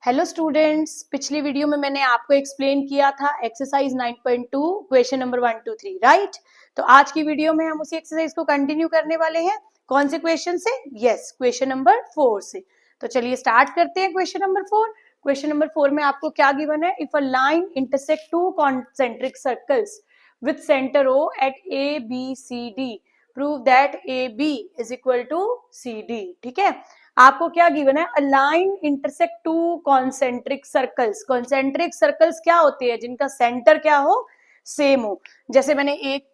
Hello students, पिछली video में मैंने आपको एक्सप्लेन किया था एक्सरसाइज 9.2 क्वेश्चन नंबर 1 2 3 राइट। तो आज की वीडियो में हम उसी एक्सरसाइज को कंटिन्यू करने वाले हैं। कौन से क्वेश्चन से? यस, क्वेश्चन नंबर 4 से। तो चलिए स्टार्ट करते हैं क्वेश्चन नंबर 4। क्वेश्चन नंबर 4 में आपको क्या गिवन है? If a line intersect two concentric circles with centre O at A B C D, prove that A B is equal to C D. ठीक है, आपको क्या गिवन है? A line intersect two concentric circles. Concentric circles क्या होते हैं? जिनका centre क्या हो? सेम हो। जैसे मैंने एक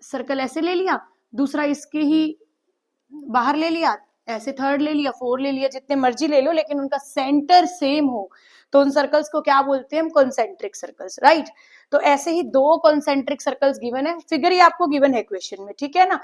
सर्कल ऐसे ले लिया, दूसरा इसके ही बाहर ले लिया, ऐसे थर्ड ले लिया, फोर ले लिया, जितने मर्जी ले लो, लेकिन उनका सेंटर सेम हो तो उन सर्कल्स को क्या बोलते हैं? हम कॉन्सेंट्रिक सर्कल्स, राइट। तो ऐसे ही दो कॉन्सेंट्रिक सर्कल्स गिवन है, फिगर ही आपको गिवन है क्वेश्चन में, ठीक है ना।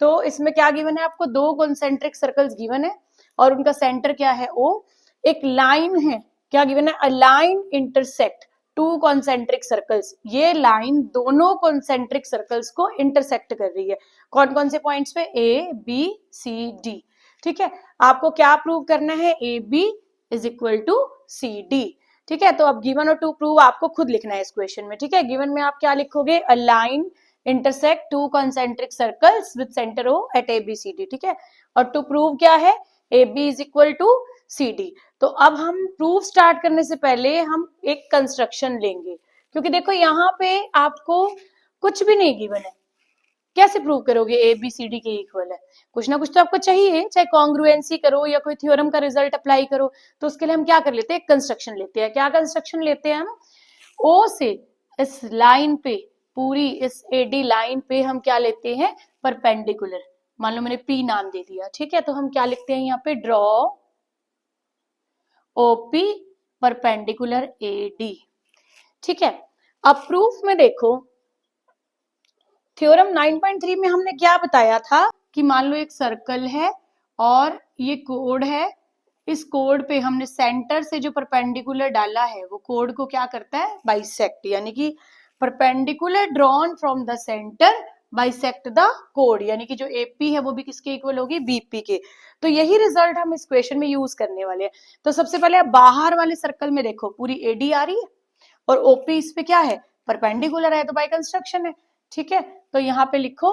तो इसमें क्या गिवन है? आपको दो कॉन्सेंट्रिक सर्कल्स गिवन है और उनका सेंटर क्या है? ओ। एक लाइन है, क्या गिवन है? A line intersect two concentric circles. ये लाइन दोनों कॉन्सेंट्रिक सर्कल्स को इंटरसेक्ट कर रही है। कौन कौन से पॉइंट्स पे? A B C D. ठीक है, आपको क्या प्रूव करना है? A B is equal to C D. ठीक है, तो अब गिवन और टू प्रूव आपको खुद लिखना है इस क्वेश्चन में। ठीक है, गिवन में आप क्या लिखोगे? A line intersect two concentric circles with centre O at A B C D. ठीक है, और टू प्रूव क्या है? A B is equal to C D. तो अब हम प्रूफ स्टार्ट करने से पहले हम एक कंस्ट्रक्शन लेंगे, क्योंकि देखो यहाँ पे आपको कुछ भी नहीं गिवन है। कैसे प्रूव करोगे ए बी सी डी के इक्वल है? कुछ ना कुछ तो आपको चाहिए, चाहे कॉन्ग्रुएंसी करो या कोई थ्योरम का रिजल्ट अप्लाई करो। तो उसके लिए हम क्या कर लेते हैं? कंस्ट्रक्शन लेते हैं। क्या कंस्ट्रक्शन लेते हैं हम? ओ से इस लाइन पे, पूरी इस एडी लाइन पे हम क्या लेते हैं? परपेंडिकुलर। मान लो मैंने पी नाम दे दिया, ठीक है, तो हम क्या लिखते हैं यहाँ पे? Draw OP perpendicular AD. ठीक है, अब प्रूफ में देखो, थ्योरम 9.3 में हमने क्या बताया था कि मान लो एक सर्कल है और ये कोड है। इस कोड पे हमने सेंटर से जो परपेंडिकुलर डाला है वो कोड को क्या करता है? बाइसेक्ट, यानी कि perpendicular drawn from the centre bisect the code, यानी कि जो एपी है वो भी किसके इक्वल होगी? बीपी के। तो यही रिजल्ट हम इस क्वेश्चन में यूज करने वाले हैं। तो सबसे पहले आप बाहर वाले सर्कल में देखो, पूरी एडी आ रही है और ओपी इस पे क्या है? परपेंडिकुलर है, तो बाय कंस्ट्रक्शन है। ठीक है, तो यहाँ पे लिखो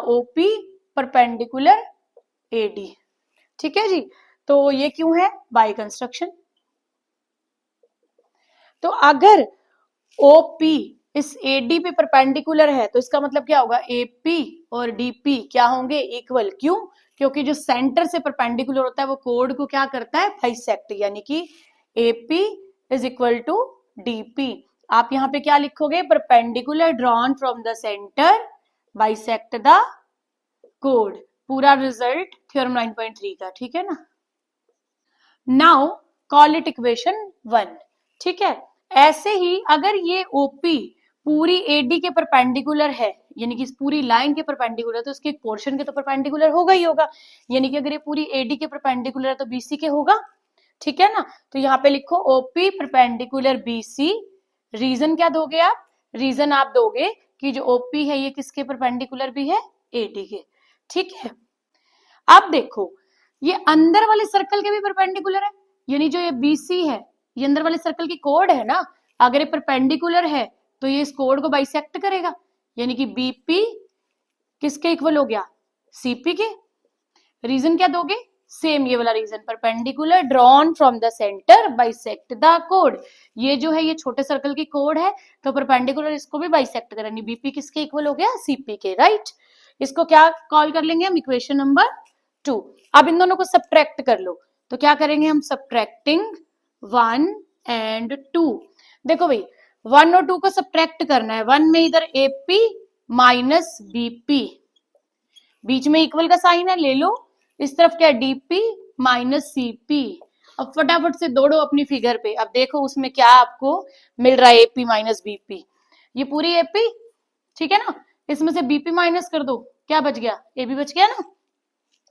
ओपी परपेंडिकुलर एडी। ठीक है जी, तो ये क्यों है? By construction. तो अगर ओपी इस एडी पे परपेंडिकुलर है तो इसका मतलब क्या होगा? एपी और डीपी क्या होंगे? इक्वल। क्यों? क्योंकि जो सेंटर से परपेंडिकुलर होता है वो कोड को क्या करता है? बाइसेक्ट, यानी कि AP is equal to DP. आप यहाँ पे क्या लिखोगे? Perpendicular drawn from the centre bisect the कोड। पूरा रिजल्ट थ्योरम 9.3 का, ठीक है ना। Now call it equation 1। ठीक है, ऐसे ही अगर ये ओपी पूरी एडी के परपेंडिकुलर है, यानी कि इस पूरी लाइन के परपेंडिकुलर, तो उसके एक पोर्शन के तो परपेंडिकुलर होगा ही होगा। यानी कि अगर ये पूरी एडी के परपेंडिकुलर है तो बीसी के होगा। ठीक है ना, तो यहाँ पे लिखो ओपी परपेंडिकुलर बीसी। रीजन क्या दोगे आप? रीजन आप दोगे कि जो ओपी है ये किसके परपेंडिकुलर भी है? एडी के। ठीक है, अब देखो ये अंदर वाले सर्कल के भी परपेंडिकुलर है, यानी जो ये बीसी है ये अंदर वाले सर्कल की कोड है ना। अगर ये परपेंडिकुलर है तो ये इस कोड को बाइसेक्ट करेगा, यानी कि बीपी किसके इक्वल हो गया? सीपी के। रीजन क्या दोगे? सेम ये वाला reason, perpendicular drawn from the centre bisect the कोड। ये जो है ये छोटे सर्कल की कोड है, तो परपेंडिकुलर इसको भी बाइसेक्ट करेंगे। बीपी किसके इक्वल हो गया? सीपी के, राइट। इसको क्या कॉल कर लेंगे हम? Equation number 2। अब इन दोनों को सब्ट्रैक्ट कर लो, तो क्या करेंगे हम? Subtracting 1 and 2। देखो भाई 1 और 2 को सब्ट्रैक्ट करना है। 1 में इधर एपी माइनस बीपी, बीच में इक्वल का साइन है, ले लो। इस तरफ क्या? DP minus CP. अब फटाफट से दौड़ो अपनी फिगर पे, अब देखो उसमें क्या आपको मिल रहा है? एपी माइनस बीपी, ये पूरी एपी, ठीक है ना। इसमें से बीपी माइनस कर दो, क्या बच गया? एबी बच गया ना।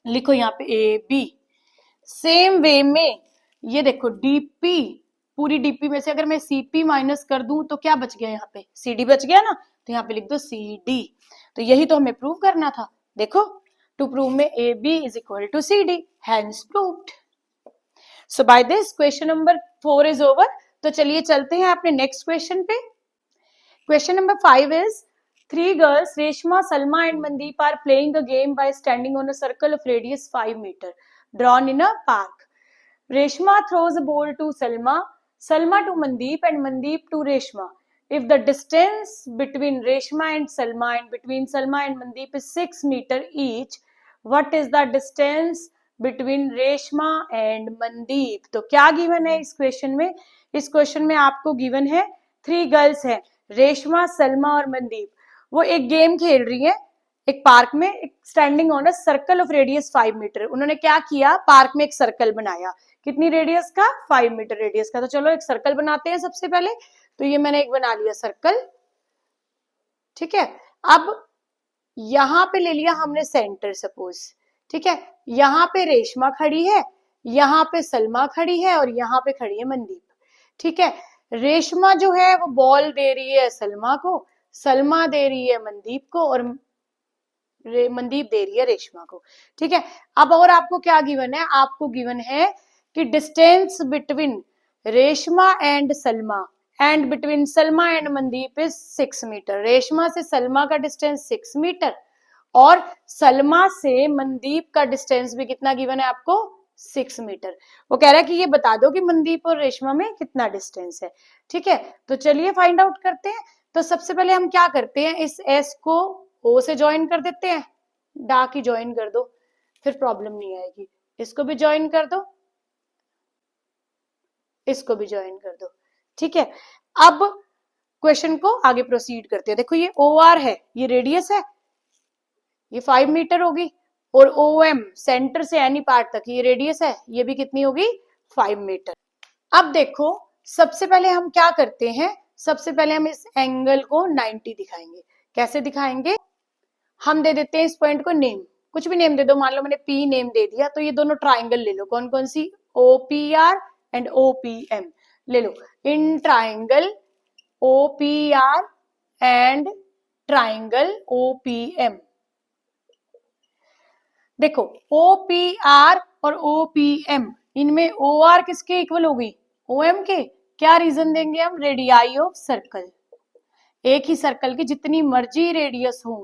लिखो यहाँ पे ए बी। सेम वे में ये देखो डीपी, पूरी डीपी में से अगर मैं सीपी माइनस कर दूं तो क्या बच गया? यहाँ पे सीडी बच गया ना, तो यहाँ पे लिख दो सी डी। तो यही तो हमें प्रूव करना था। देखो टू प्रूव में A B is equal to C D, hence proved. So by this question number 4 is over. तो चलिए चलते हैं अपने नेक्स्ट क्वेश्चन पे। Question number 5 is three girls, Reshma, Salma and Mandeep are playing a game by standing on a circle of radius 5 meter drawn in a park. Reshma throws a ball to Salma, Salma to Mandeep and Mandeep to Reshma. If the distance between Reshma and between Salma and Mandeep is 6 meter each, what is the distance between Reshma and Mandeep? तो क्या given है इस question में? इस question में आपको given है 3 girls हैं, रेशमा, सलमा और मनदीप। वो एक गेम खेल रही है एक पार्क में, एक standing on a circle of radius 5 metre. उन्होंने क्या किया, पार्क में एक सर्कल बनाया, कितनी रेडियस का, 5 मीटर रेडियस का। तो चलो एक सर्कल बनाते हैं सबसे पहले। तो ये मैंने एक बना लिया सर्कल, ठीक है। अब यहां पे ले लिया हमने सेंटर सपोज, ठीक है। यहां पे रेशमा खड़ी है, यहां पे सलमा खड़ी है और यहां पे खड़ी है मनदीप, ठीक है। रेशमा जो है वो बॉल दे रही है सलमा को, सलमा दे रही है मनदीप को और मनदीप दे रही है रेशमा को, ठीक है। अब और आपको क्या गिवन है, आपको गिवन है कि distance between Reshma and Salma and between Salma and Mandeep is 6 metre. Reshma से सलमा का डिस्टेंस 6 मीटर और सलमा से मनदीप का डिस्टेंस भी कितना गिवन है आपको, 6 मीटर। वो कह रहा है कि ये बता दो कि मनदीप और रेशमा में कितना डिस्टेंस है, ठीक है। तो चलिए फाइंड आउट करते हैं। तो सबसे पहले हम क्या करते हैं, इस एस को ओ से ज्वाइन कर देते हैं, डा की ज्वाइन कर दो, फिर प्रॉब्लम नहीं आएगी। इसको भी ज्वाइन कर दो, इसको भी ज्वाइन कर दो, ठीक है। अब क्वेश्चन को आगे प्रोसीड करते हैं। देखो ये ओ आर है, ये रेडियस है, ये 5 मीटर होगी, और ओ एम सेंटर से एनी पार्ट तक ये रेडियस है, ये भी कितनी होगी, 5 मीटर। अब देखो सबसे पहले हम क्या करते हैं, सबसे पहले हम इस एंगल को 90 दिखाएंगे। कैसे दिखाएंगे, हम दे देते हैं इस पॉइंट को नेम, कुछ भी नेम दे दो, मान लो मैंने पी नेम दे दिया। तो ये दोनों ट्राइंगल ले लो, कौन कौन सी, O P R and O P M ले लो। In triangle O P R and triangle O P M. देखो ओ पी आर और ओ पी एम, इनमें ओ आर किसके इक्वल होगी, ओ एम के। क्या रीजन देंगे हम, रेडियाई ऑफ सर्कल। एक ही सर्कल की जितनी मर्जी रेडियस हो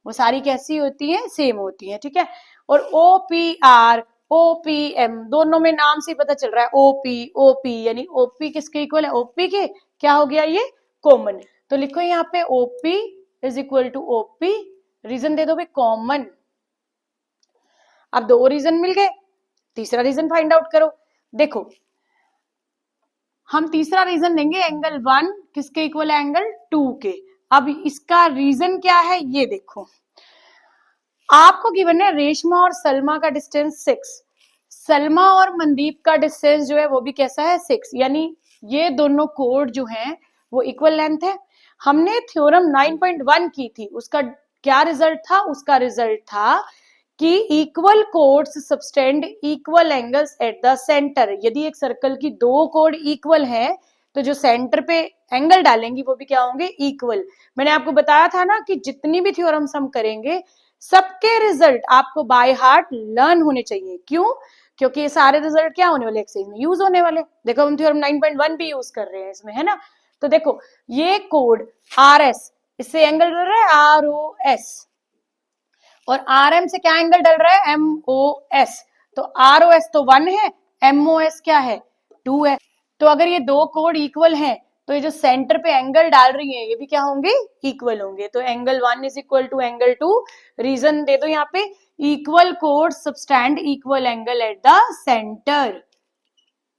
वो सारी कैसी होती है, सेम होती है, ठीक है। और O P R O P M दोनों में नाम से पता चल रहा है ओ पी यानी ओपी किसके इक्वल है, ओपी के। क्या हो गया ये, कॉमन। तो लिखो यहाँ पे OP is equal to OP, reason दे दो भाई कॉमन। अब 2 रीजन मिल गए, तीसरा रीजन फाइंड आउट करो। देखो हम तीसरा रीजन लेंगे एंगल 1 किसके इक्वल है, एंगल 2 के। अब इसका रीजन क्या है, ये देखो आपको गिवन है रेशमा और सलमा का डिस्टेंस 6, सलमा और मनदीप का डिस्टेंस जो है वो भी कैसा है, 6, यानी ये दोनों कोड जो हैं वो इक्वल लेंथ है। हमने थ्योरम 9.1 की थी, उसका क्या रिजल्ट था, उसका रिजल्ट था कि equal codes subtend equal angles eight the centre. यदि एक सर्कल की 2 कोड इक्वल है तो जो सेंटर पे एंगल डालेंगी वो भी क्या होंगे, इक्वल। मैंने आपको बताया था ना कि जितनी भी थ्योरम्स हम करेंगे सबके रिजल्ट आपको बाय हार्ट लर्न होने चाहिए। क्यों, क्योंकि ये सारे रिजल्ट क्या होने वाले, एक्सरसाइज में यूज होने वाले। देखो हम थ्योरम 9.1 भी यूज कर रहे हैं इसमें, है ना। तो देखो ये कोड आर एस, इससे एंगल डल रहा है आर ओ एस, और आर एम से क्या एंगल डल रहा है, एम ओ एस। तो आर ओ एस तो 1 है, एम ओ एस क्या है, 2 है। तो अगर ये 2 कोड इक्वल हैं तो ये जो सेंटर पे एंगल डाल रही है ये भी क्या होंगे, इक्वल होंगे। तो angle 1 is equal to angle 2, reason दे दो यहाँ पे, इक्वल कोड subtend equal angle at the centre.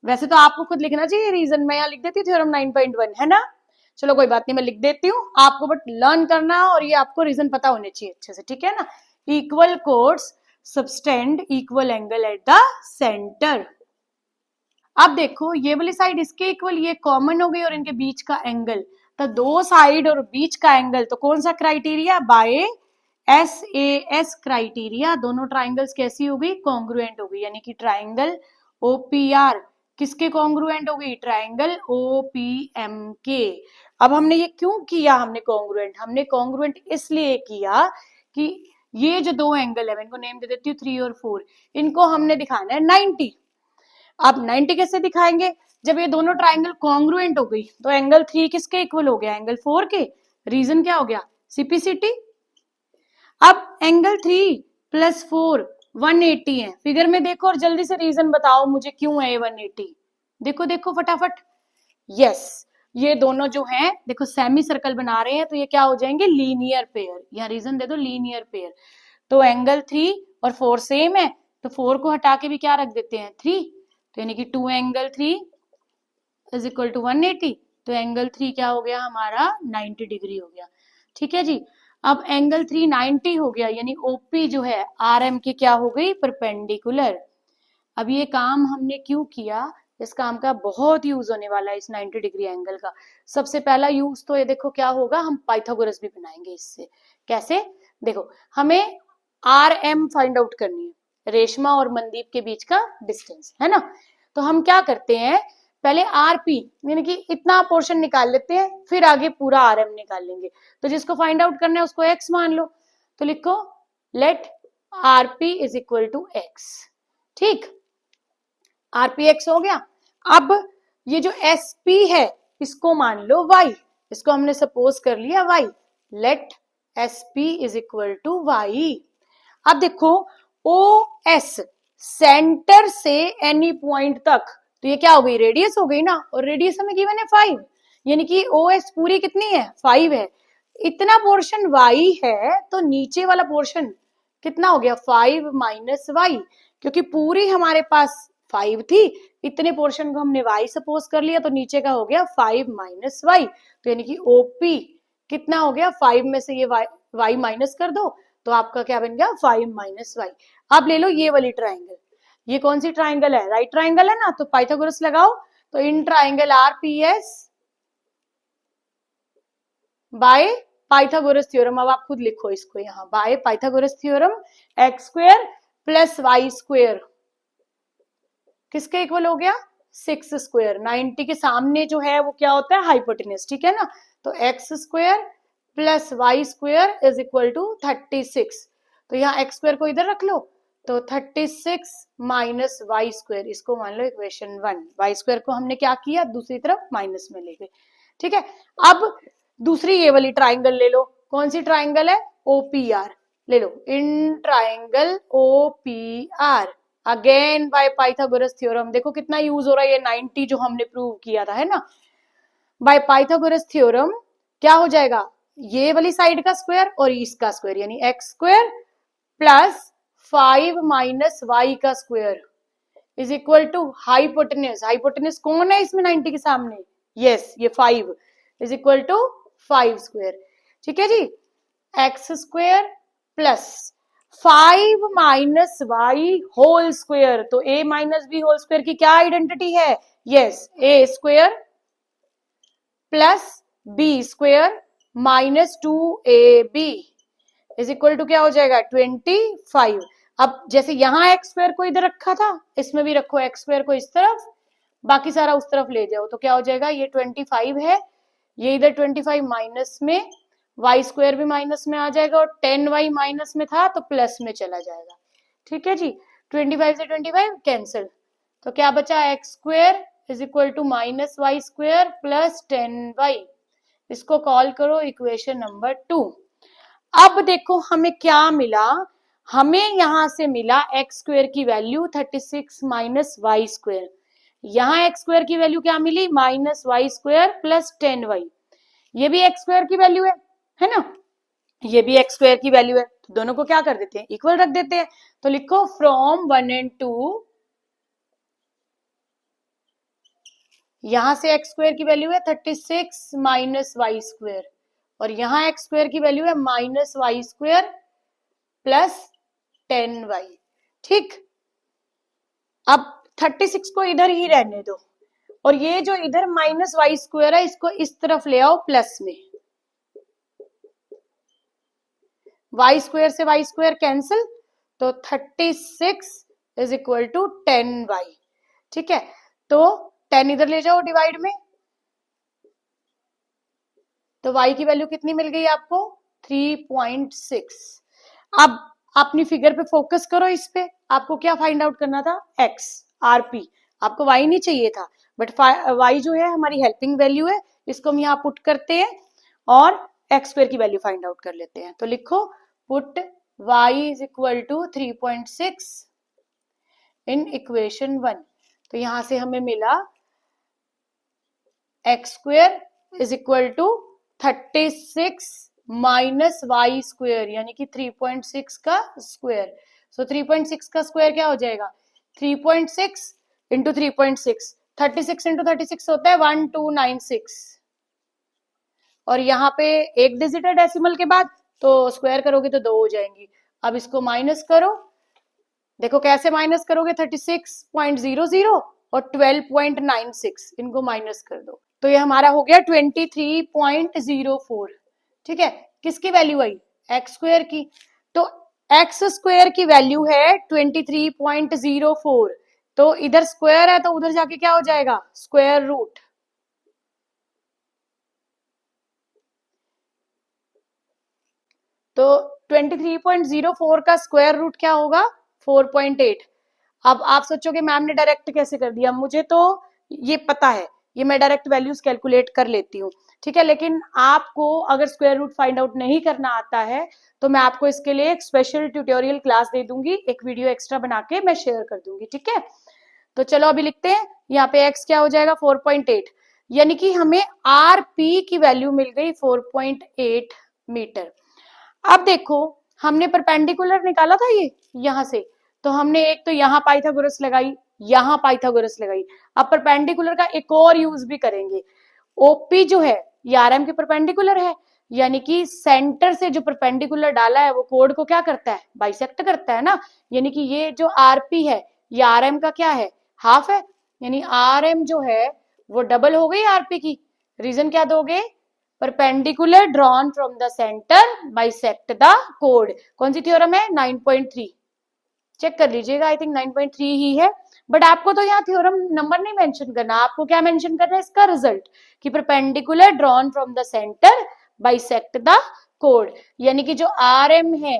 वैसे तो आपको खुद लिखना चाहिए रीजन, मैं यहाँ लिख देती हूँ थ्योरम 9.1, है ना। चलो कोई बात नहीं, मैं लिख देती हूँ, आपको बट लर्न करना और ये आपको रीजन पता होने चाहिए अच्छे से, ठीक है ना। Equal codes subtended equal angle at the centre. अब देखो ये वाली साइड इसके इक्वल, ये कॉमन हो गई और इनके बीच का एंगल, तो 2 साइड और बीच का एंगल, तो कौन सा criteria, by S A S criteria. दोनों ट्राइंगल्स कैसी होगी, कॉन्ग्रुएंट होगी, यानी कि ट्राइंगल ओपीआर किसके कॉन्ग्रुएंट होगी, ट्राइंगल ओपीएम के। अब हमने ये क्यों किया, हमने कॉन्ग्रुएंट इसलिए किया कि ये जो 2 एंगल है, मैं इनको नेम दे देती हूँ 3 और 4, इनको हमने दिखाना है 90। अब 90 कैसे दिखाएंगे? जब ये दोनों ट्राइंगल कॉन्ग्रुएंट हो गई तो एंगल 3 किसके इक्वल हो गया? एंगल 4 के। रीजन क्या हो गया? सीपीसीटी। अब एंगल 3 प्लस 4 180 है। फिगर में देखो और जल्दी से रीजन बताओ मुझे क्यों है ये 180। देखो देखो फटाफट। यस, ये दोनों जो हैं देखो सेमी सर्कल बना रहे हैं तो ये क्या हो जाएंगे? Linear pair. यहाँ रीजन दे दो लीनियर पेयर। तो एंगल 3 और 4 सेम है तो 4 को हटा के भी क्या रख देते हैं? 3। तो यानी कि 2 एंगल 3 इज इक्वल टू 180। तो एंगल 3 क्या हो गया हमारा? 90 डिग्री हो गया। ठीक है जी। अब एंगल 3 90 हो गया यानी ओपी जो है आरएम की क्या हो गई? परपेंडिकुलर। अब ये काम हमने क्यों किया? इस काम का बहुत यूज होने वाला है इस 90 डिग्री एंगल का। सबसे पहला यूज तो ये देखो क्या होगा, हम पाइथागोरस भी बनाएंगे इससे। कैसे? देखो हमें आर एम फाइंड आउट करनी है, रेशमा और मनदीप के बीच का डिस्टेंस है ना। तो हम क्या करते हैं, पहले आर पी यानी कि इतना पोर्शन निकाल लेते हैं, फिर आगे पूरा आर एम निकाल लेंगे। तो जिसको फाइंड आउट करना है उसको एक्स मान लो। तो लिखो let R P is equal to x. ठीक, आरपीएक्स हो गया। अब ये जो एस पी है इसको मान लो वाई, इसको हमने सपोज कर लिया y. Let S P is equal to y. अब देखो ओ एस सेंटर से एनी पॉइंट तक, तो ये क्या हो गई? रेडियस हो गई ना, और रेडियस हमें गिवन है 5, यानी कि ओ एस पूरी कितनी है? 5 है। इतना पोर्शन वाई है तो नीचे वाला पोर्शन कितना हो गया? 5 माइनस वाई, क्योंकि पूरी हमारे पास 5 थी, इतने पोर्शन को हमने y सपोज कर लिया तो नीचे का हो गया 5 माइनस वाई। तो यानी कि OP कितना हो गया? 5 में से ये y माइनस कर दो तो आपका क्या बन गया? 5 माइनस वाई। अब ले लो ये वाली ट्राइंगल, ये कौन सी ट्राइंगल है? राइट ट्राइंगल है ना, तो पाइथागोरस लगाओ। तो in triangle RPS by Pythagoras theorem, अब आप खुद लिखो इसको यहाँ, by Pythagoras theorem x square plus y square किसके इक्वल हो गया? 6 स्क्वायर। 90 के सामने जो है वो क्या होता है? हाइपोटेनस। ठीक है ना, तो x square plus y square is equal to 36। तो यहाँ एक्स स्क्वायर को इधर रख लो, तो 36 माइनस वाई स्क्वायर, इसको मान लो इक्वेशन 1। वाई स्क्वायर को हमने क्या किया? दूसरी तरफ माइनस में ले गए। ठीक है, अब दूसरी ये वाली ट्राइंगल ले लो। कौन सी ट्राइंगल है? ओपीआर ले लो। In triangle OPR again by Pythagoras theorem, देखो कितना यूज हो रहा है ये 90 जो हमने प्रूव किया था, है ना। बाय पाइथागोरस थ्योरम क्या हो जाएगा? ये वाली साइड का स्क्वायर और इसका स्क्वायर, यानी x square plus 5 minus y का square is equal to hypotenuse. Hypotenuse कौन है इसमें 90 के सामने? यस, ये 5 इज इक्वल टू 5 स्क्वायर। ठीक है जी, x square plus 5 minus y whole square. तो a minus b whole square की क्या आइडेंटिटी है? Yes, a square plus b square minus 2ab is equal to क्या हो जाएगा? 25। अब जैसे यहां एक्स स्क्वायर को इधर रखा था, इसमें भी रखो एक्स स्क्वायर को इस तरफ, बाकी सारा उस तरफ ले जाओ, तो क्या हो जाएगा? ये 25 है, ये इधर 25 माइनस में, वाई स्क्वायर भी माइनस में आ जाएगा, और 10y माइनस में था तो प्लस में चला जाएगा। ठीक है जी, 25 से 25 कैंसिल, तो क्या बचा? X square is equal to minus y square plus 10y। इसको कॉल करो इक्वेशन नंबर 2। अब देखो हमें क्या मिला, हमें यहां से मिला एक्स स्क्वायर की वैल्यू 36 माइनस वाई स्क्वायर, यहाँ एक्स स्क्वायर की वैल्यू क्या मिली? Minus y square plus 10y। ये भी एक्स स्क्वायर की वैल्यू है ना, ये भी एक्स स्क्वायर की वैल्यू है, तो दोनों को क्या कर देते हैं? इक्वल रख देते हैं। तो लिखो फ्रॉम 1 and 2, यहां से एक्स स्क्वायर की वैल्यू है 36 माइनस वाई स्क्वायर, और यहां एक्स स्क्वायर की वैल्यू है minus y square plus 10y। ठीक, अब 36 को इधर ही रहने दो, और ये जो इधर माइनस वाई स्क्वायर है इसको इस तरफ ले आओ प्लस में, वाई स्क्वायर से वाई स्क्वायर कैंसिल, तो 36 इज इक्वल टू 10y। ठीक है, तो 10 इधर ले जाओ डिवाइड में, तो y की वैल्यू कितनी मिल गई आपको? 3.6। अब अपनी फिगर पे फोकस करो, इस पे आपको क्या फाइंड आउट करना था? x, rp। आपको y नहीं चाहिए था, बट y जो है हमारी हेल्पिंग वैल्यू है, इसको हम यहाँ पुट करते हैं और एक्स स्क्वायर की वैल्यू फाइंड आउट कर लेते हैं। तो लिखो put y is equal to 3.6 in equation 1। तो यहां से हमें मिला x square is equal to 36 minus y square, यानी कि 3.6 का स्क्वायर। सो 3.6 का स्क्वायर क्या हो जाएगा, 3.6 इंटू 3.6, 36 इंटू 36 होता है 1296, और यहाँ पे एक डिजिट है डेसिमल के बाद, तो स्क्वायर करोगे तो 2 हो जाएंगी। अब इसको माइनस करो, देखो कैसे माइनस करोगे, 36.00 और 12.96, इनको माइनस कर दो, तो ये हमारा हो गया 23.04। ठीक है, किसकी वैल्यू आई, एक्स स्क्वायर की। तो एक्स स्क्वायर की वैल्यू है 23.04, तो इधर स्क्वायर है तो उधर जाके क्या हो जाएगा, स्क्वायर रूट। तो 23.04 का स्क्वायर रूट क्या होगा, 4.8। अब आप सोचोगे मैम ने डायरेक्ट कैसे कर दिया, मुझे तो ये पता है, ये मैं डायरेक्ट वैल्यूज कैलकुलेट कर लेती हूँ। ठीक है, लेकिन आपको अगर स्क्वायर रूट फाइंड आउट नहीं करना आता है तो मैं आपको इसके लिए एक स्पेशल ट्यूटोरियल क्लास दे दूंगी, एक वीडियो एक्स्ट्रा बना के मैं शेयर कर दूंगी। ठीक है, तो चलो अभी लिखते हैं, यहाँ पे x क्या हो जाएगा 4.8, यानी कि हमें आर पी की वैल्यू मिल गई 4.8 मीटर। अब देखो हमने परपेंडिकुलर निकाला था ये यहां से, तो हमने एक तो यहाँ पाइथागोरस लगाई, यहाँ पाइथागोरस लगाई। अब परपेंडिकुलर का एक और यूज भी करेंगे, ओपी जो है ये आरएम के परपेंडिकुलर है, यानी कि सेंटर से जो परपेंडिकुलर डाला है वो कोड को क्या करता है, बाइसेक्ट करता है ना, यानी कि ये जो आरपी है ये आरएम का क्या है, हाफ है, यानी आरएम जो है वो डबल हो गई आरपी की। रीजन क्या दोगे, perpendicular drawn from the centre bisect the code. कौन सी थ्योरम है, 9.3, चेक कर लीजिएगा, आई थिंक 9.3 ही है, बट आपको तो यहाँ थ्योरम नंबर नहीं मेंशन करना, आपको क्या मेंशन करना है, इसका रिजल्ट, कि perpendicular drawn from the centre bisect the code, यानी कि जो आर एम है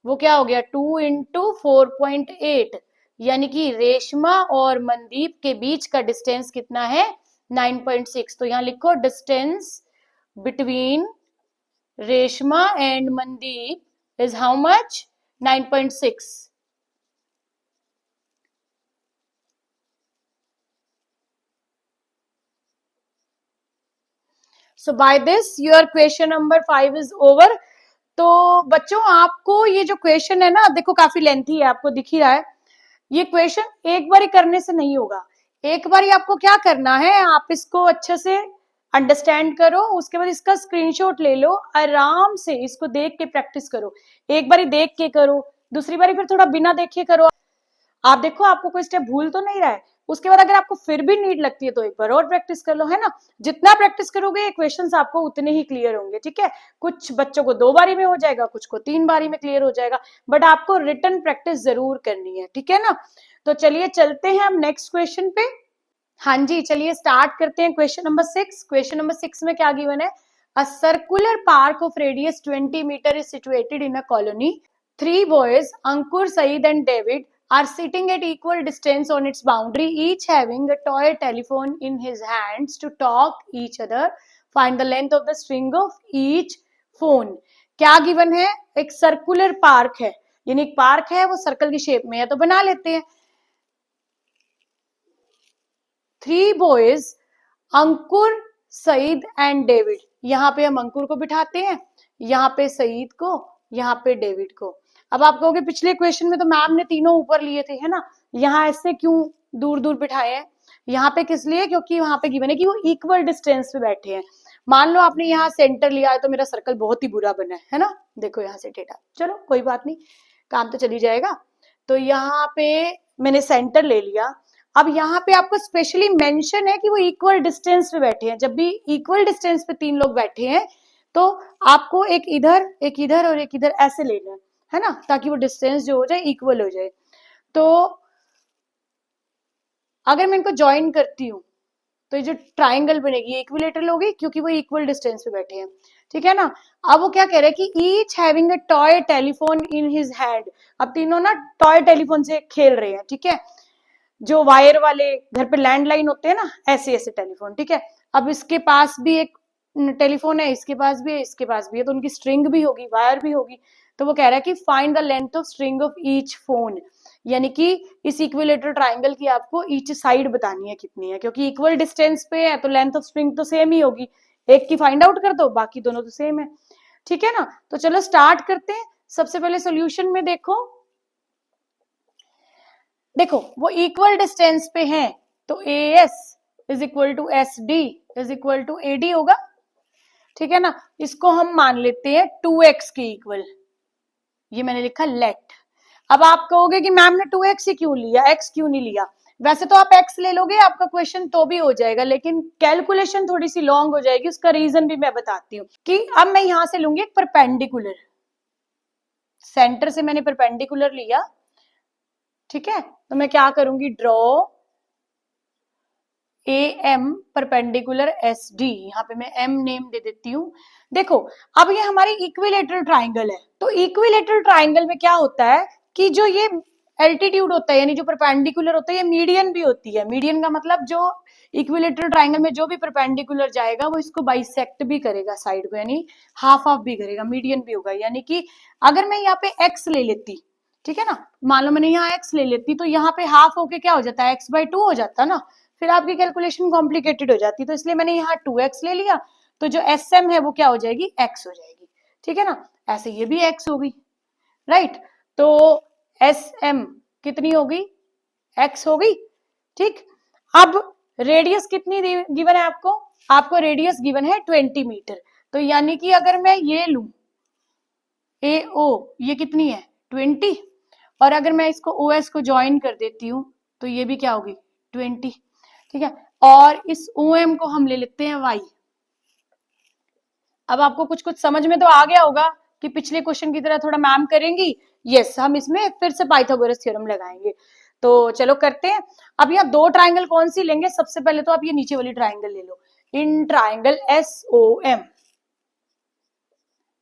वो क्या हो गया 2 इंटू 4.8, यानी कि रेशमा और मनदीप के बीच का डिस्टेंस कितना है 9.6। तो यहाँ लिखो distance between Reshma and Mandeep is how much, 9.6। So by this your question number 5 is over. तो बच्चों आपको ये जो क्वेश्चन है ना, देखो काफी लेंथी है, आपको दिख ही रहा है, ये क्वेश्चन एक बार करने से नहीं होगा, एक बार आपको क्या करना है, आप इसको अच्छे से अंडरस्टैंड करो, उसके बाद इसका स्क्रीनशॉट ले लो, आराम से इसको देख के प्रैक्टिस करो, एक बार देख के करो, दूसरी बार फिर थोड़ा बिना देखे करो। आप देखो आपको कोई स्टेप भूल तो नहीं रहा है, उसके बाद अगर आपको फिर भी नीड लगती है तो एक बार और प्रैक्टिस कर लो, है ना। जितना प्रैक्टिस करोगे क्वेश्चंस आपको उतने ही क्लियर होंगे। ठीक है, कुछ बच्चों को 2 बारी में हो जाएगा, कुछ को 3 बारी में क्लियर हो जाएगा, बट आपको रिटन प्रैक्टिस जरूर करनी है। ठीक है ना, तो चलिए चलते हैं हम नेक्स्ट क्वेश्चन पे। हाँ जी, चलिए स्टार्ट करते हैं क्वेश्चन नंबर 6। क्वेश्चन नंबर 6 में क्या गिवन है, a circular park of radius 20 metre is situated in a colony. 3 boys, Ankur, Saeed and David, are sitting at equal distance on its boundary, each having a toy telephone in his hands to talk each other. Find the length of the string of each phone. क्या given है, एक circular park है, यानी एक park है वो circle की shape में है, तो बना लेते हैं। 3 boys, Ankur, Saeed and David, यहाँ पे हम अंकुर को बिठाते हैं, यहाँ पे सईद को, यहाँ पे डेविड को। अब आप कहोगे पिछले क्वेश्चन में तो मैम ने तीनों ऊपर लिए थे, है ना, यहाँ ऐसे क्यों दूर दूर बिठाए हैं, यहाँ पे किस लिए, क्योंकि वहां पे गिवन है कि वो इक्वल डिस्टेंस पे बैठे हैं। मान लो आपने यहाँ सेंटर लिया है तो मेरा सर्कल बहुत ही बुरा बना है ना, देखो यहाँ से डेटा, चलो कोई बात नहीं, काम तो चली जाएगा। तो यहाँ पे मैंने सेंटर ले लिया, अब यहाँ पे आपको स्पेशली मेंशन है कि वो इक्वल डिस्टेंस पे बैठे हैं। जब भी इक्वल डिस्टेंस पे 3 लोग बैठे हैं तो आपको एक इधर और एक इधर ऐसे लेना है ना, ताकि वो डिस्टेंस जो हो जाए इक्वल हो जाए। तो अगर मैं इनको ज्वाइन करती हूँ तो ये जो ट्राइंगल बनेगी इक्विलेटरल होगी, क्योंकि वो इक्वल डिस्टेंस पे बैठे हैं। ठीक है ना, अब वो क्या कह रहे हैं कि each having a toy telephone in his hand, अब तीनों ना टॉय टेलीफोन से खेल रहे हैं। ठीक है, जो वायर वाले घर पे लैंडलाइन होते हैं ना, ऐसे ऐसे टेलीफोन, ठीक है। अब इसके पास भी एक टेलीफोन है, इसके पास भी है, इसके पास भी है, तो उनकी स्ट्रिंग भी होगी, वायर भी होगी। तो वो कह रहा है कि find the length of string of each phone, यानी कि इस इक्विलेटरल ट्राइंगल की आपको ईच साइड बतानी है कितनी है, क्योंकि इक्वल डिस्टेंस पे है तो लेंथ ऑफ स्ट्रिंग तो सेम ही होगी, एक की फाइंड आउट कर दो, बाकी दोनों तो सेम है, ठीक है ना। तो चलो स्टार्ट करते हैं। सबसे पहले सॉल्यूशन में देखो वो इक्वल डिस्टेंस पे है, तो A S is equal to S D is equal to A D होगा, ठीक है ना। इसको हम मान लेते हैं 2x के इक्वल, ये मैंने लिखा लेट। अब आप कहोगे कि मैम ने 2x ही क्यों लिया, x क्यों नहीं लिया। वैसे तो आप x ले लोगे आपका क्वेश्चन तो भी हो जाएगा, लेकिन कैलकुलेशन थोड़ी सी लॉन्ग हो जाएगी, उसका रीजन भी मैं बताती हूँ कि अब मैं यहां से लूंगी एक परपेंडिकुलर, सेंटर से मैंने परपेंडिकुलर लिया, ठीक है। तो मैं क्या करूंगी, draw A M perpendicular S D, यहाँ पे मैं एम नेम दे देती हूँ। देखो अब ये हमारी इक्विलेटरल ट्राइंगल है, तो इक्विलेटरल ट्राइंगल में क्या होता है कि जो ये एल्टीट्यूड होता है, यानी जो परपेंडिकुलर होता है, ये मीडियन भी होती है। मीडियन का मतलब जो इक्विलेटरल ट्राइंगल में जो भी परपेंडिकुलर जाएगा वो इसको बाइसेक्ट भी करेगा साइड को, यानी हाफ हाफ भी करेगा, मीडियन भी होगा। यानी कि अगर मैं यहाँ पे एक्स ले लेती, ठीक है ना, मान लो मैंने यहाँ एक्स ले लेती, तो यहाँ पे हाफ होके क्या हो जाता है, एक्स बाई 2 हो जाता ना, फिर आपकी कैलकुलेशन कॉम्प्लिकेटेड हो जाती। तो इसलिए मैंने यहाँ 2x ले लिया, तो जो एस एम है वो क्या हो जाएगी, x हो जाएगी, ठीक है ना। ऐसे ये भी x होगी, राइट। तो एस एम कितनी होगी, x होगी, ठीक। अब रेडियस कितनी गिवन है आपको रेडियस गिवन है 20 मीटर। तो यानी कि अगर मैं ये लू ए ओ, ये कितनी है 20, और अगर मैं इसको ओ एस को ज्वाइन कर देती हूँ तो ये भी क्या होगी 20, ठीक है। और इस ओ एम को हम ले लेते हैं y। अब आपको कुछ कुछ समझ में तो आ गया होगा कि पिछले क्वेश्चन की तरह थोड़ा मैम करेंगी, यस हम इसमें फिर से पाइथागोरस थ्योरम लगाएंगे। तो चलो करते हैं। अब यहाँ दो ट्राइंगल कौन सी लेंगे, सबसे पहले तो आप ये नीचे वाली ट्राइंगल ले लो, in triangle S O M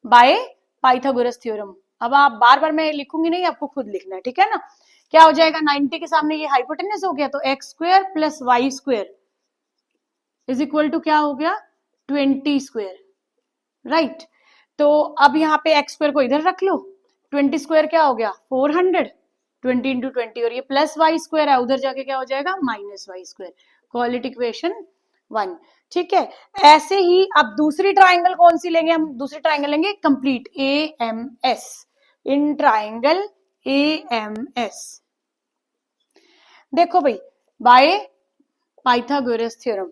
by Pythagoras theorem. अब आप बार बार मैं लिखूंगी नहीं, आपको खुद लिखना है, ठीक है ना। क्या हो जाएगा, 90 के सामने ये हाइपोटेनस हो गया, तो x square plus y square is equal to क्या हो गया 20 स्क्वायर, राइट। तो अब यहाँ पे एक्स स्क्वायर को इधर रख लो, 20 स्क्वायर क्या हो गया 400, 20 इंटू 20, और ये प्लस वाई स्क्वायर है, उधर जाके क्या हो जाएगा minus y square. Call it equation 1, ठीक है। ऐसे ही अब दूसरी ट्राइंगल कौन सी लेंगे, हम दूसरी ट्राइंगल लेंगे complete A M S, in triangle A M S. देखो भाई बाय पाइथागोरस थ्योरम,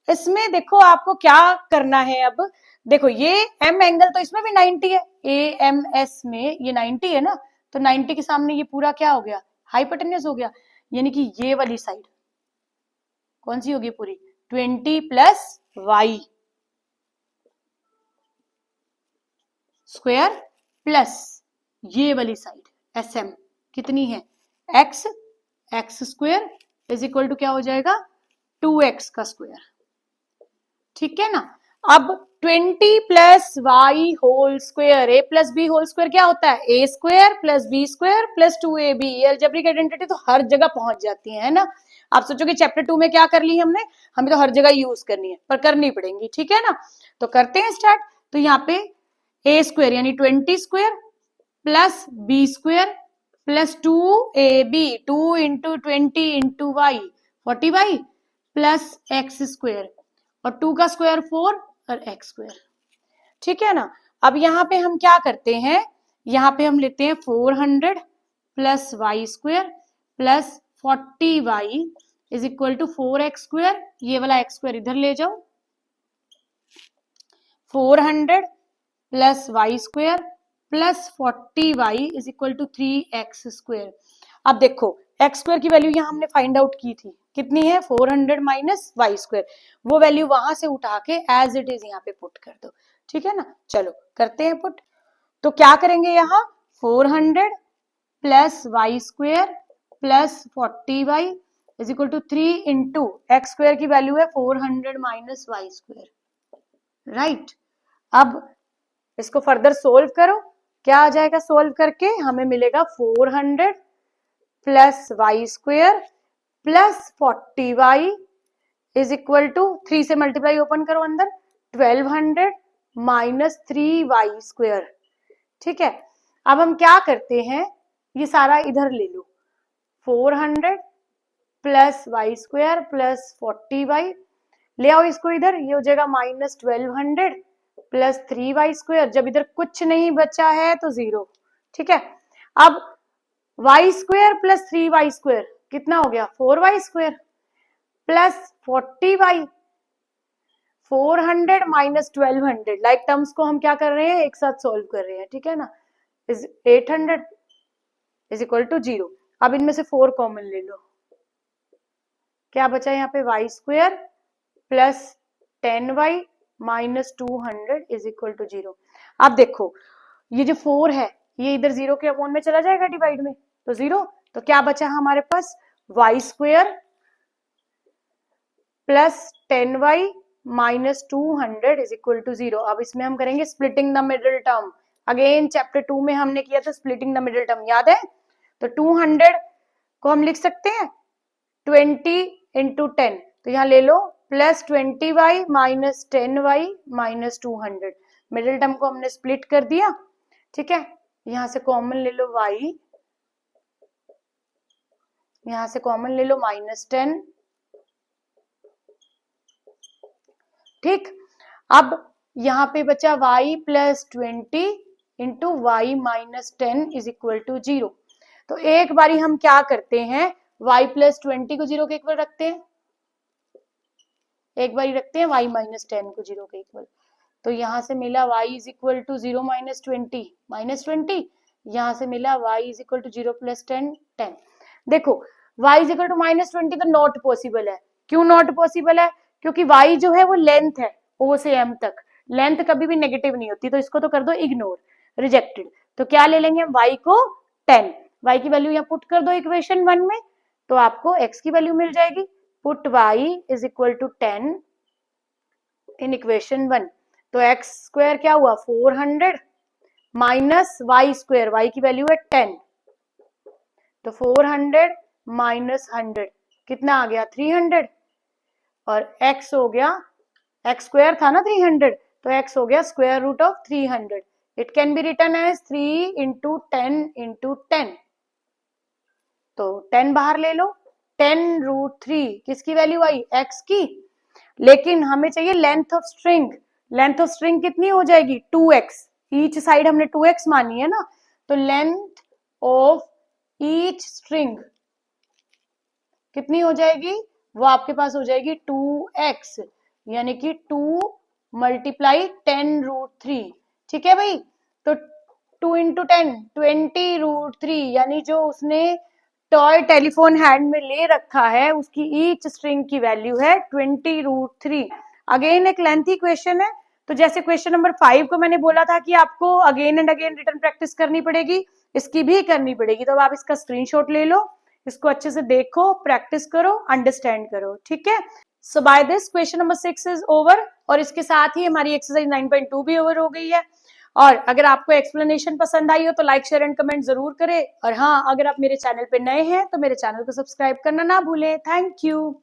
इसमें देखो आपको क्या करना है। अब देखो ये एम एंगल तो इसमें भी 90 है, ए एम एस में ये 90 है ना, तो 90 के सामने ये पूरा क्या हो गया हाइपोटेन्यूस हो गया, यानी कि ये वाली साइड कौन सी होगी पूरी 20 प्लस वाई स्क्वायर प्लस ये वाली साइड एस एम कितनी है x, x square is equal to क्या हो जाएगा 2x का स्क्वायर, ठीक है ना। अब 20 plus y whole square, a plus b whole square क्या होता है a square plus b square plus 2ab। ये अलजेब्रिक आइडेंटिटी तो हर जगह पहुंच जाती है ना। आप सोचोगे चैप्टर 2 में क्या कर ली हमने, हमें तो हर जगह यूज करनी है, पर करनी पड़ेगी, ठीक है ना। तो करते हैं स्टार्ट। तो यहाँ पे ए स्क्वायर यानी 20 square plus b square plus 2ab, 2 into 20 into y 40y plus x square, और 2 का स्क्वायर 4 और एक्स स्क्वायर, ठीक है ना। अब यहाँ पे हम क्या करते हैं, यहाँ पे हम लेते हैं 400 plus y square plus 40y is equal to 4x square, ये वाला x स्क्वायर इधर ले जाओ, 400 plus y square plus 40y is equal to 3x square. अब देखो एक्स स्क्वायर की वैल्यू यहाँ हमने फाइंड आउट की थी, कितनी है 400 माइनस वाई स्क्वायर, वो वैल्यू वहां से उठा के एज इट इज यहाँ पे पुट कर दो, ठीक है ना। चलो करते हैं पुट। तो क्या करेंगे यहाँ 400 plus y square plus 40y is equal to 3 into x square की वैल्यू है 400 माइनस वाई स्क्वायर, राइट। अब इसको फर्दर सोल्व करो, क्या आ जाएगा सोल्व करके, हमें मिलेगा 400 plus y square plus 40y is equal to 3 से मल्टीप्लाई ओपन करो अंदर 1200 माइनस 3y स्क्वायर। ठीक है, अब हम क्या करते हैं, ये सारा इधर ले लो 400 plus y square plus 40y, ले आओ इसको इधर, ये हो जाएगा माइनस 1200 प्लस 3y स्क्वायर। जब इधर कुछ नहीं बचा है तो 0। ठीक है, अब y square plus 3y square कितना हो गया 4y square plus 40y 400 minus 1200, like terms को हम क्या कर रहे हैं, एक साथ सॉल्व कर रहे हैं। ठीक है ना, इज 800 इज इक्वल टू 0। अब इनमें से 4 कॉमन ले लो, क्या बचा यहाँ पे y square plus 10y minus 200 is equal to 0। अब देखो ये जो 4 है ये इधर 0 के अपॉन में चला जाएगा डिवाइड में, तो 0। तो क्या बचा हमारे पास y square plus 10y minus 200 is equal to 0। अब इसमें हम करेंगे splitting the middle term. Again chapter 2 में हमने किया था स्प्लिटिंग द मिडिल टर्म, याद है? तो 200 को हम लिख सकते हैं 20 इंटू 10, तो यहाँ ले लो plus 20y minus 10y minus 200। Middle term को हमने स्प्लिट कर दिया। ठीक है, यहां से कॉमन ले लो y, यहां से कॉमन ले लो माइनस 10। ठीक, अब यहाँ पे बचा y plus 20 into y minus 10 is equal to 0। तो एक बारी हम क्या करते हैं, y प्लस 20 को 0 के इक्वल रखते हैं, एक बारी रखते हैं y माइनस 10 को 0 के इक्वल। तो यहां से मिला y is equal to 0 minus 20 minus 20, यहां से मिला y is equal to 0 plus 10 10। देखो y is equal to minus 20 तो नॉट पॉसिबल है। क्यों नॉट पॉसिबल है? क्योंकि y जो है वो लेंथ है o से m तक, लेंथ कभी भी नेगेटिव नहीं होती, तो इसको तो कर दो इग्नोर, रिजेक्टेड। तो क्या ले लेंगे हम y को 10, y की वैल्यू यहाँ पुट कर दो इक्वेशन 1 में, तो आपको x की वैल्यू मिल जाएगी। Put y is equal to 10 in equation 1, तो x स्क्वायर क्या हुआ 400 माइनस y स्क्वायर, y की वैल्यू है 10, तो 400 माइनस 100 कितना आ गया 300, और x हो गया, x स्क्वायर था ना 300, तो x हो गया square root of 300। It can be written as 3 into 10 into 10, तो 10 बाहर ले लो, 10 रूट 3 किसकी वैल्यू आई x की, लेकिन हमें चाहिए length of string. Length of string कितनी हो जाएगी 2x, ईच साइड हमने 2x मानी है ना, तो लेंथ ऑफ ईच स्ट्रिंग कितनी हो जाएगी, वो आपके पास हो जाएगी 2x, यानी कि 2 मल्टीप्लाई 10 रूट 3। ठीक है भाई, तो 2 इंटू 10 20 रूट 3, यानी जो उसने टॉय टेलीफोन हैंड में ले रखा है उसकी ईच स्ट्रिंग की वैल्यू है 20 रूट 3। अगेन एक लेंथी क्वेश्चन है, तो जैसे क्वेश्चन नंबर 5 को मैंने बोला था कि आपको again and again return practice करनी पड़ेगी, इसकी भी करनी पड़ेगी। तो अब आप इसका स्क्रीनशॉट ले लो, इसको अच्छे से देखो, प्रैक्टिस करो, अंडरस्टैंड करो। ठीक है, so by this question number 6 is over, और इसके साथ ही हमारी एक्सरसाइज 9.2 भी ओवर हो गई है। और अगर आपको एक्सप्लेनेशन पसंद आई हो तो लाइक शेयर एंड कमेंट जरूर करें, और हाँ, अगर आप मेरे चैनल पे नए हैं तो मेरे चैनल को सब्सक्राइब करना ना भूलें। Thank you.